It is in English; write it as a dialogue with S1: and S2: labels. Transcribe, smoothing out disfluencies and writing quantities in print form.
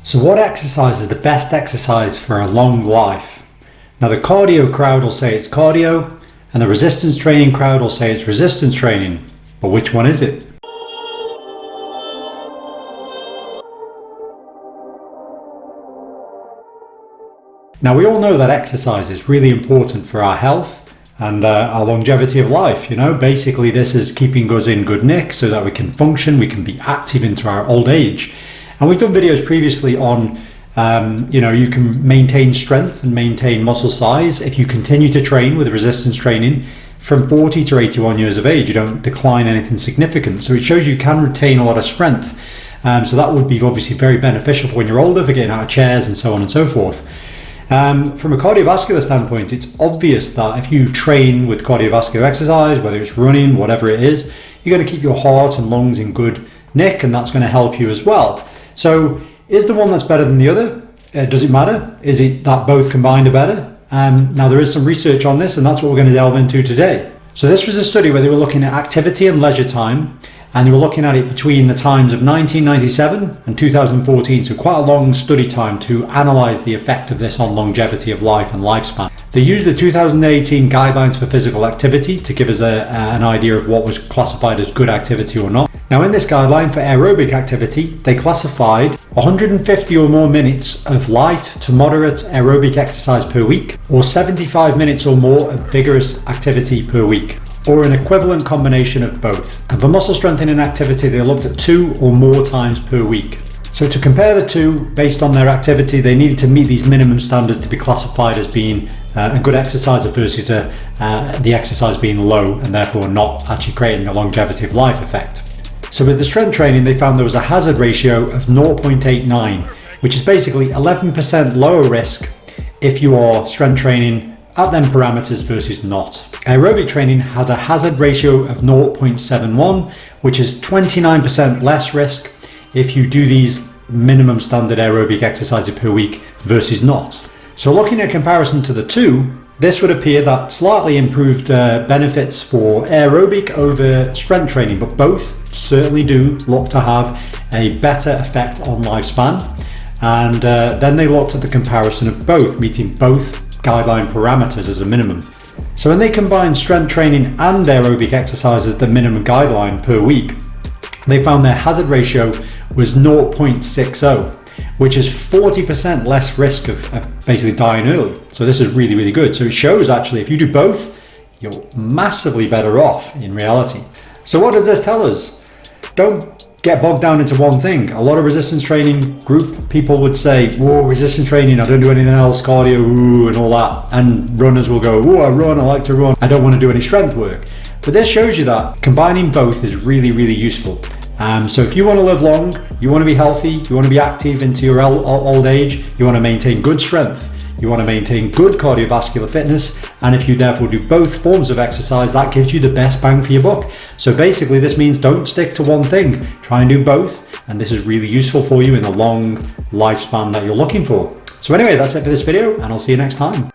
S1: So what exercise is the best exercise for a long life? Now the cardio crowd will say it's cardio, and the resistance training crowd will say it's resistance training. But which one is it? Now we all know that exercise is really important for our health and our longevity of life. Basically this is keeping us in good nick so that we can function, we can be active into our old age. And we've done videos previously on, you can maintain strength and maintain muscle size if you continue to train with resistance training from 40 to 81 years of age. You don't decline anything significant. So it shows you can retain a lot of strength. So that would be obviously very beneficial for when you're older, for getting out of chairs and so on and so forth. From a cardiovascular standpoint, it's obvious that if you train with cardiovascular exercise, whether it's running, whatever it is, you're going to keep your heart and lungs in good nick, and that's going to help you as well. So is the one that's better than the other? Does it matter? Is it that both combined are better? Now there is some research on this, and that's what we're going to delve into today. So this was a study where they were looking at activity and leisure time, and they were looking at it between the times of 1997 and 2014, so quite a long study time to analyse the effect of this on longevity of life and lifespan. They used the 2018 guidelines for physical activity to give us an idea of what was classified as good activity or not. Now in this guideline for aerobic activity, they classified 150 or more minutes of light to moderate aerobic exercise per week, or 75 minutes or more of vigorous activity per week, or an equivalent combination of both. And for muscle strengthening activity, they looked at 2 or more times per week. So to compare the two based on their activity, they needed to meet these minimum standards to be classified as being a good exercise versus the exercise being low and therefore not actually creating a longevity of life effect. So with the strength training, they found there was a hazard ratio of 0.89, which is basically 11% lower risk if you are strength training at them parameters versus not. Aerobic training had a hazard ratio of 0.71, which is 29% less risk if you do these minimum standard aerobic exercises per week versus not. So looking at comparison to the two, this would appear that slightly improved benefits for aerobic over strength training, but both certainly do look to have a better effect on lifespan. And then they looked at the comparison of both, meeting both guideline parameters as a minimum. So when they combined strength training and aerobic exercise as the minimum guideline per week, they found their hazard ratio was 0.60, which is 40% less risk of basically dying early. So this is really, really good. So it shows actually if you do both, you're massively better off in reality. So what does this tell us? Don't get bogged down into one thing. A lot of resistance training group people would say, whoa, resistance training, I don't do anything else, cardio, ooh, and all that. And runners will go, oh, I run, I like to run, I don't want to do any strength work. But this shows you that combining both is really, really useful. So if you want to live long, you want to be healthy, you want to be active into your old age, you want to maintain good strength, you want to maintain good cardiovascular fitness, and if you therefore do both forms of exercise, that gives you the best bang for your buck. So basically this means don't stick to one thing, try and do both, and this is really useful for you in the long lifespan that you're looking for. So anyway, that's it for this video, and I'll see you next time.